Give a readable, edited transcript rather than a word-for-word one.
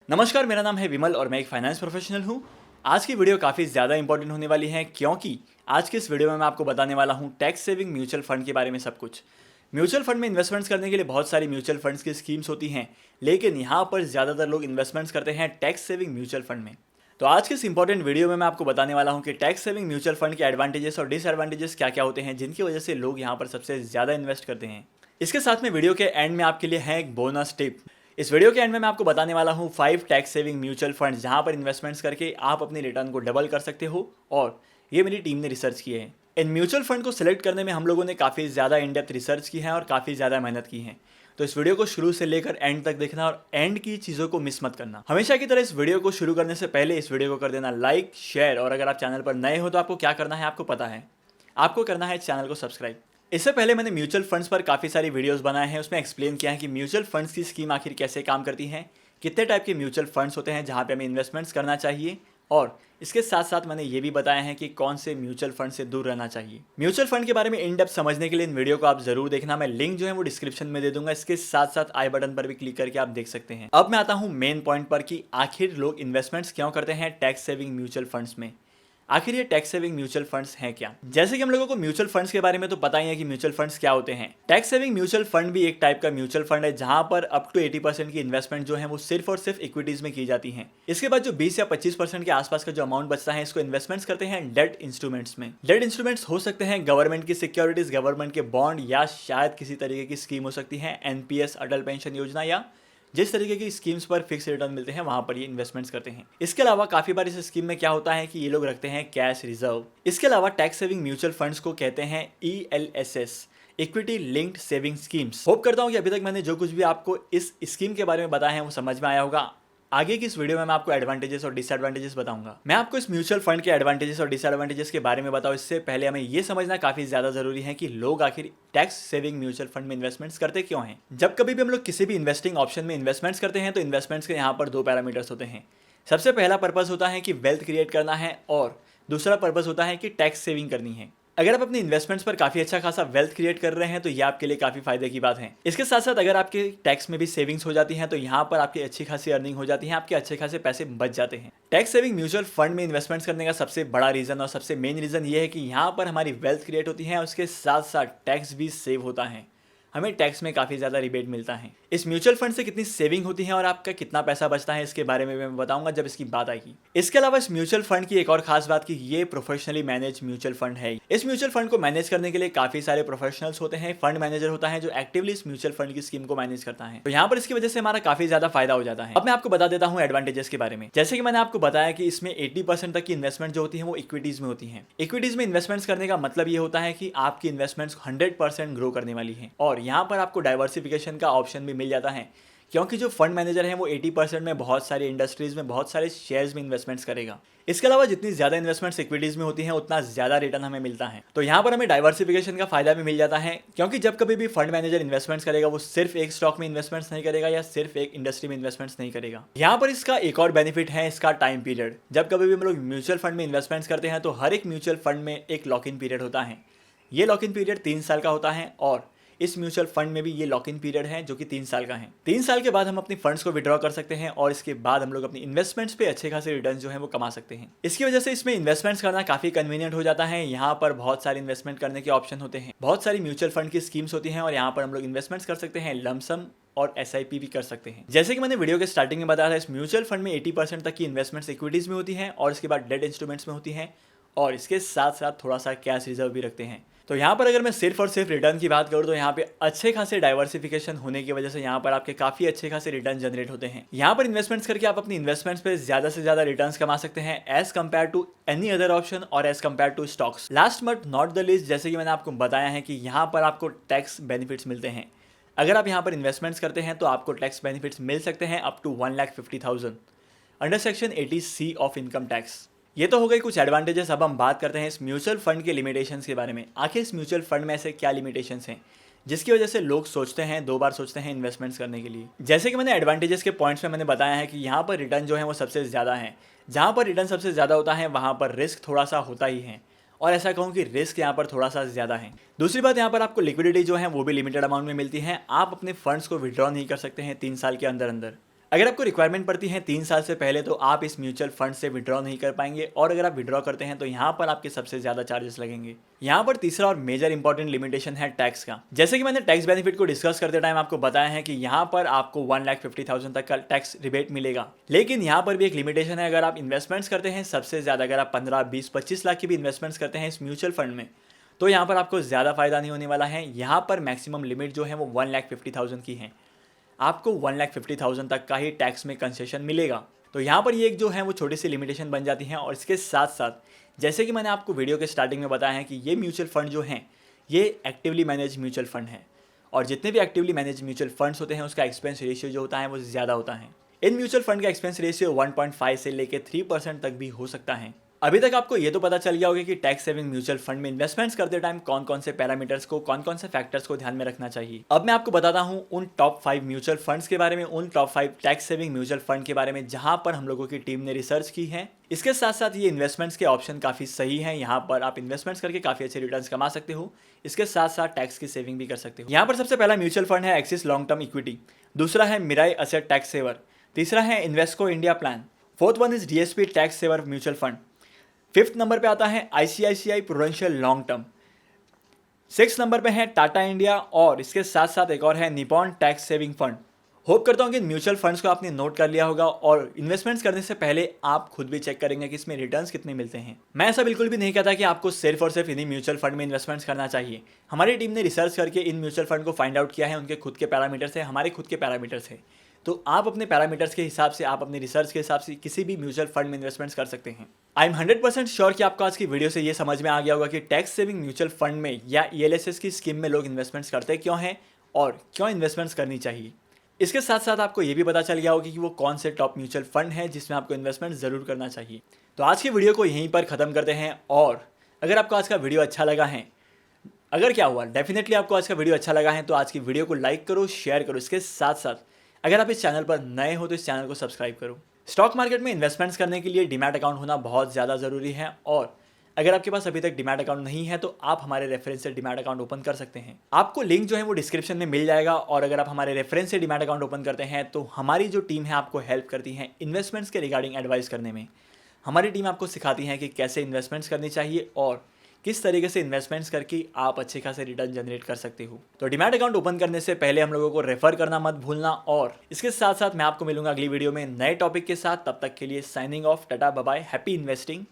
नमस्कार, मेरा नाम है विमल और मैं एक फाइनेंस प्रोफेशनल हूँ। आज की वीडियो काफ़ी ज़्यादा इंपॉर्टेंट होने वाली है क्योंकि आज की इस वीडियो में मैं आपको बताने वाला हूँ टैक्स सेविंग म्यूचुअल फंड के बारे में सब कुछ। म्यूचुअल फंड में इन्वेस्टमेंट्स करने के लिए बहुत सारी म्यूचुअल फंड्स की स्कीम्स होती हैं, लेकिन यहाँ पर ज़्यादातर लोग इन्वेस्टमेंट्स करते हैं टैक्स सेविंग म्यूचुअल फंड में। तो आज के इस इंपॉर्टेंट वीडियो में मैं आपको बताने वाला हूँ कि टैक्स सेविंग म्यूचुअल फंड के एडवांटेजेस और डिसएडवांटेजेस क्या क्या होते हैं जिनकी वजह से लोग यहाँ पर सबसे ज़्यादा इन्वेस्ट करते हैं। इसके साथ में वीडियो के एंड में आपके लिए है एक बोनस टिप। इस वीडियो के एंड में मैं आपको बताने वाला हूँ 5 टैक्स सेविंग म्यूचुअल फंड जहाँ पर इन्वेस्टमेंट्स करके आप अपनी रिटर्न को डबल कर सकते हो, और ये मेरी टीम ने रिसर्च किए हैं। इन म्यूचुअल फंड को सिलेक्ट करने में हम लोगों ने काफ़ी ज़्यादा इन डेप्थ रिसर्च की है और काफ़ी ज़्यादा मेहनत की है। तो इस वीडियो को शुरू से लेकर एंड तक देखना और एंड की चीज़ों को मिस मत करना। हमेशा की तरह इस वीडियो को शुरू करने से पहले इस वीडियो को कर देना लाइक, शेयर, और अगर आप चैनल पर नए हो तो आपको क्या करना है आपको पता है, आपको करना है चैनल को सब्सक्राइब। इससे पहले मैंने म्यूचुअल फंड्स पर काफ़ी सारी वीडियोस बनाए हैं, उसमें एक्सप्लेन किया है कि म्यूचुअल फंड्स की स्कीम आखिर कैसे काम करती है, कितने टाइप के म्यूचुअल फंड्स होते हैं जहाँ पे हमें इन्वेस्टमेंट्स करना चाहिए, और इसके साथ साथ मैंने ये भी बताया है कि कौन से म्यूचुअल फंड से दूर रहना चाहिए। म्यूचुअल फंड के बारे में इन डेप्थ समझने के लिए इन वीडियो को आप जरूर देखना। मैं लिंक जो है वो डिस्क्रिप्शन में दे दूंगा, इसके साथ साथ आई बटन पर भी क्लिक करके आप देख सकते हैं। अब मैं आता हूँ मेन पॉइंट पर कि आखिर लोग इन्वेस्टमेंट्स क्यों करते हैं टैक्स सेविंग म्यूचुअल फंड्स में। आखिर ये टैक्स सेविंग म्यूचुअल फंड्स हैं क्या। जैसे कि हम लोगों को म्यूचुअल फंड्स के बारे में तो पता ही है कि म्यूचुअल फंड्स क्या होते हैं। टैक्स सेविंग म्यूचुअल फंड भी एक टाइप का म्यूचुअल फंड है जहां पर अप टू 80% की इन्वेस्टमेंट जो है वो सिर्फ और सिर्फ इक्विटीज में की जाती है। इसके बाद जो 20 या 25% के आसपास का जो अमाउंट बचता है इसको इन्वेस्टमेंट्स करते हैं डेट इंस्ट्रूमेंट्स में। डेट इंस्ट्रूमेंट्स हो सकते हैं गवर्नमेंट की सिक्योरिटीज, गवर्नमेंट के बॉन्ड, या शायद किसी तरीके की स्कीम हो सकती है एनपीएस, अटल पेंशन योजना, या जिस तरीके की स्कीम्स पर फिक्स रिटर्न मिलते हैं वहां पर ये इन्वेस्टमेंट्स करते हैं। इसके अलावा काफी बार इस स्कीम में क्या होता है कि ये लोग रखते हैं कैश रिजर्व। इसके अलावा टैक्स सेविंग म्यूचुअल फंड्स को कहते हैं ELSS, equity linked saving schemes. Hope करता हूं कि अभी तक मैंने जो कुछ भी आपको इस स्कीम के बारे में बताया है वो समझ में आया होगा। आगे की इस वीडियो में मैं आपको एडवांटेजेस और डिसएडवांटेजेस बताऊंगा। मैं आपको इस म्यूचुअल फंड के एडवांटेजेस और डिसएडवांटेजेस के बारे में बताऊं इससे पहले हमें यह समझना काफी ज्यादा जरूरी है कि लोग आखिर टैक्स सेविंग म्यूचुअल फंड में इन्वेस्टमेंट्स करते क्यों हैं। जब कभी भी हम लोग किसी भी इन्वेस्टिंग ऑप्शन में इन्वेस्टमेंट्स करते हैं तो इन्वेस्टमेंट्स के यहाँ पर 2 पैरामीटर्स होते हैं। सबसे पहला पर्पज होता है कि वेल्थ क्रिएट करना है, और दूसरा पर्पज होता है कि टैक्स सेविंग करनी है। अगर आप अपनी इन्वेस्टमेंट्स पर काफी अच्छा खासा वेल्थ क्रिएट कर रहे हैं तो ये आपके लिए काफी फायदे की बात है। इसके साथ साथ अगर आपके टैक्स में भी सेविंग्स हो जाती हैं तो यहाँ पर आपकी अच्छी खासी अर्निंग हो जाती है, आपके अच्छे खासे पैसे बच जाते हैं। टैक्स सेविंग म्यूचुअल फंड में इन्वेस्टमेंट्स करने का सबसे बड़ा रीजन और सबसे मेन रीजन ये है कि यहाँ पर हमारी वेल्थ क्रिएट होती है और उसके साथ साथ टैक्स भी सेव होता है, हमें टैक्स में काफ़ी ज़्यादा रिबेट मिलता है। इस म्यूचुअल फंड से कितनी सेविंग होती है और आपका कितना पैसा बचता है इसके बारे में मैं बताऊंगा जब इसकी बात आएगी। इसके अलावा इस म्यूचुअल फंड की एक और खास बात कि ये प्रोफेशनली मैनेज म्यूचुअल फंड है। इस म्यूचुअल फंड को मैनेज करने के लिए काफ़ी सारे प्रोफेशनल्स होते हैं। फंड मैनेजर होता है जो एक्टिवली इस म्यूचुअल फंड की स्कीम को मैनेज करता है, तो यहाँ पर इसकी वजह से हमारा काफ़ी ज़्यादा फायदा हो जाता है। अब मैं आपको बता देता हूँ एडवांटेजेस के बारे में। जैसे कि मैंने आपको बताया कि इसमें 80% तक की इन्वेस्टमेंट जो होती है वो इक्विटीज में होती है। इक्विटीज में इन्वेस्टमेंट्स करने का मतलब ये होता है कि आपकी इन्वेस्टमेंट्स 100% ग्रो करने वाली है, और यहाँ पर आपको डाइवर्सिफिकेशन का ऑप्शन भी मिल जाता है क्योंकि जो फंड मैनेजर है वो 80% में बहुत सारी इंडस्ट्रीज में, बहुत सारे शेयर्स में इन्वेस्टमेंट्स करेगा। इसके अलावा जितनी ज्यादा इन्वेस्टमेंट्स इक्विटीज में होती हैं उतना ज्यादा रिटर्न हमें मिलता है, तो यहाँ पर हमें डाइवर्सिफिकेशन का फायदा भी मिल जाता है क्योंकि जब कभी भी फंड मैनेजर इन्वेस्टमेंट्स करेगा वो सिर्फ एक स्टॉक में इन्वेस्टमेंट्स नहीं करेगा या सिर्फ एक इंडस्ट्री में इन्वेस्टमेंट्स नहीं करेगा। यहाँ पर इसका एक और बेनिफिट है इसका टाइम पीरियड। जब कभी भी हम लोग म्यूचुअल फंड में इन्वेस्टमेंट्स करते हैं तो हर एक म्यूचुअल फंड में एक लॉक इन पीरियड होता है। ये लॉक इन पीरियड 3 साल का होता है, और इस म्यूचुअल फंड में भी ये लॉक इन पीरियड है जो कि 3 साल का है। 3 साल के बाद हम अपनी फंड्स को विड्रॉ कर सकते हैं और इसके बाद हम लोग अपनी इन्वेस्टमेंट्स पे अच्छे खासे रिटर्न जो है वो कमा सकते हैं। इसकी वजह से इसमें इन्वेस्टमेंट्स करना काफी कन्वीनियंट हो जाता है। यहाँ पर बहुत सारे इन्वेस्टमेंट करने के ऑप्शन होते हैं, बहुत सारी म्यूचुअल फंड की स्कीम्स होती हैं, और यहाँ पर हम लोग इन्वेस्टमेंट्स कर सकते हैं लमसम और SIP भी कर सकते हैं। जैसे कि मैंने वीडियो के स्टार्टिंग में बताया था, इस म्यूचुअल फंड में 80% तक की इन्वेस्टमेंट्स इक्विटीज में होती हैं और इसके बाद डेट इंस्ट्रूमेंट्स में होती हैं, और इसके साथ साथ थोड़ा सा कैश रिजर्व भी रखते हैं। तो यहाँ पर अगर मैं सिर्फ और सिर्फ रिटर्न की बात करूँ तो यहाँ पे अच्छे खासे डाइवर्सिफिकेशन होने की वजह से यहाँ पर आपके काफी अच्छे खासे रिटर्न जनरेट होते हैं। यहाँ पर इन्वेस्टमेंट्स करके आप अपनी इन्वेस्टमेंट्स पे ज्यादा से ज्यादा रिटर्न्स कमा सकते हैं as compare to any other option और as compare to stocks. Last but not the least, जैसे कि मैंने आपको बताया है कि यहाँ पर आपको टैक्स बेनिफिट्स मिलते हैं। अगर आप यहाँ पर इन्वेस्टमेंट्स करते हैं तो आपको टैक्स बेनिफिट्स मिल सकते हैं up to 1,50,000 under section 80C of income tax. ये तो हो गई कुछ एडवांटेजेस। अब हम बात करते हैं इस म्यूचुअल फंड के लिमिटेशंस के बारे में। आखिर इस म्यूचुअल फंड में ऐसे क्या लिमिटेशंस हैं जिसकी वजह से लोग सोचते हैं, 2 बार सोचते हैं इन्वेस्टमेंट्स करने के लिए। जैसे कि मैंने एडवांटेजेस के पॉइंट्स में मैंने बताया है कि यहाँ पर रिटर्न जो है वो सबसे ज़्यादा है। जहाँ पर रिटर्न सबसे ज़्यादा होता है वहाँ पर रिस्क थोड़ा सा होता ही है, और ऐसा कहूँ कि रिस्क यहाँ पर थोड़ा सा ज़्यादा है। दूसरी बात, यहाँ पर आपको लिक्विडिटी जो है वो भी लिमिटेड अमाउंट में मिलती है। आप अपने फंड्स को विड्रॉ नहीं कर सकते हैं 3 साल के अंदर अंदर। अगर आपको रिक्वायरमेंट पड़ती है 3 साल से पहले तो आप इस म्यूचुअल फंड से विड्रॉ नहीं कर पाएंगे, और अगर आप विड्रॉ करते हैं तो यहाँ पर आपके सबसे ज़्यादा चार्जेस लगेंगे। यहाँ पर तीसरा और मेजर इंपॉर्टेंट लिमिटेशन है टैक्स का। जैसे कि मैंने टैक्स बेनिफिट को डिस्कस करते टाइम आपको बताया है कि यहाँ पर आपको 1,50,000 तक का टैक्स रिबेट मिलेगा, लेकिन यहाँ पर भी एक लिमिटेशन है। अगर आप इन्वेस्टमेंट्स करते हैं सबसे ज़्यादा, अगर आप 15, 20, 25 लाख की भी इन्वेस्टमेंट्स करते हैं इस म्यूचुअल फंड में, तो यहाँ पर आपको ज़्यादा फायदा नहीं होने वाला है। यहाँ पर मैक्सिमम लिमिट जो है वो 1,50,000 की है, आपको 1,50,000 तक का ही टैक्स में कंसेशन मिलेगा। तो यहाँ पर ये एक जो है वो छोटी सी लिमिटेशन बन जाती है। और इसके साथ साथ जैसे कि मैंने आपको वीडियो के स्टार्टिंग में बताया है कि ये म्यूचुअल फंड जो हैं ये एक्टिवली मैनेज म्यूचुअल फंड है, और जितने भी एक्टिवली मैनेज म्यूचुअल फंड्स होते हैं उसका एक्सपेंस रेशियो जो होता है वो ज़्यादा होता है। इन म्यूचुअल फंड का एक्सपेंस रेशियो 1.5 से लेकर 3% तक भी हो सकता है। अभी तक आपको ये तो पता चल गया होगा कि टैक्स सेविंग म्यूचुअल फंड में इन्वेस्टमेंट्स करते टाइम कौन कौन से पैरामीटर्स को, कौन कौन से फैक्टर्स को ध्यान में रखना चाहिए। अब मैं आपको बताता हूँ उन टॉप 5 म्यूचुअल फंड्स के बारे में, उन top 5 tax saving mutual fund के बारे में जहां पर हम लोगों की टीम ने रिसर्च की है। इसके साथ साथ ये इन्वेस्टमेंट्स के ऑप्शन काफ़ी सही हैं, यहाँ पर आप इन्वेस्टमेंट्स करके काफ़ी अच्छे रिटर्न्स कमा सकते हो, इसके साथ साथ टैक्स की सेविंग भी कर सकते हो। यहाँ पर सबसे पहला म्यूचुअल फंड है एक्सिस लॉन्ग टर्म इक्विटी, दूसरा है मिराई असेट टैक्स सेवर, तीसरा है Invesco India plan, fourth one is DSP tax saver mutual fund, fifth number पे आता है ICICI Prudential long term, six number पे है टाटा इंडिया, और इसके साथ साथ एक और है Nippon tax saving fund. Hope करता हूँ कि म्यूचुअल फंड्स को आपने नोट कर लिया होगा, और इन्वेस्टमेंट्स करने से पहले आप खुद भी चेक करेंगे कि इसमें रिटर्न्स कितने मिलते हैं। मैं ऐसा बिल्कुल भी नहीं कहता कि आपको सिर्फ और सिर्फ इन्हीं म्यूचुअल फंड में इन्वेस्टमेंट्स करना चाहिए। हमारी टीम ने रिसर्च करके इन म्यूचुअल फंड को फाइंड आउट किया है, उनके खुद के पैरामीटर्स है, हमारे खुद के पैरामीटर्स है। तो आप अपने पैरामीटर्स के हिसाब से, आप अपनी रिसर्च के हिसाब से किसी भी म्यूचुअल फंड में इन्वेस्टमेंट्स कर सकते हैं। आई एम 100% श्योर कि आपको आज की वीडियो से ये समझ में आ गया होगा कि टैक्स सेविंग म्यूचुअल फंड में या ईएलएसएस की स्कीम में लोग इन्वेस्टमेंट्स करते क्यों हैं और क्यों इन्वेस्टमेंट्स करनी चाहिए। इसके साथ साथ आपको ये भी पता चल गया होगा कि वो कौन से टॉप म्यूचुअल फंड है जिसमें आपको इन्वेस्टमेंट ज़रूर करना चाहिए। तो आज की वीडियो को यहीं पर ख़त्म करते हैं, और अगर आपको आज का वीडियो अच्छा लगा है, अगर क्या हुआ डेफिनेटली आपको आज का वीडियो अच्छा लगा है तो आज की वीडियो को लाइक करो, शेयर करो। इसके साथ साथ अगर आप इस चैनल पर नए हो तो इस चैनल को सब्सक्राइब करो। स्टॉक मार्केट में इन्वेस्टमेंट्स करने के लिए डीमैट अकाउंट होना बहुत ज़्यादा ज़रूरी है, और अगर आपके पास अभी तक डीमैट अकाउंट नहीं है तो आप हमारे रेफरेंस से डीमैट अकाउंट ओपन कर सकते हैं। आपको लिंक जो है वो डिस्क्रिप्शन में मिल जाएगा, और अगर आप हमारे रेफरेंस से डीमैट अकाउंट ओपन करते हैं तो हमारी जो टीम है आपको हेल्प करती है इन्वेस्टमेंट्स के रिगार्डिंग एडवाइस करने में। हमारी टीम आपको सिखाती है कि कैसे इन्वेस्टमेंट्स करनी चाहिए और किस तरीके से इन्वेस्टमेंट्स करके आप अच्छे खासे रिटर्न जनरेट कर सकते हो। तो डीमैट अकाउंट ओपन करने से पहले हम लोगों को रेफर करना मत भूलना, और इसके साथ साथ मैं आपको मिलूंगा अगली वीडियो में नए टॉपिक के साथ। तब तक के लिए signing off, tata bye bye, happy investing.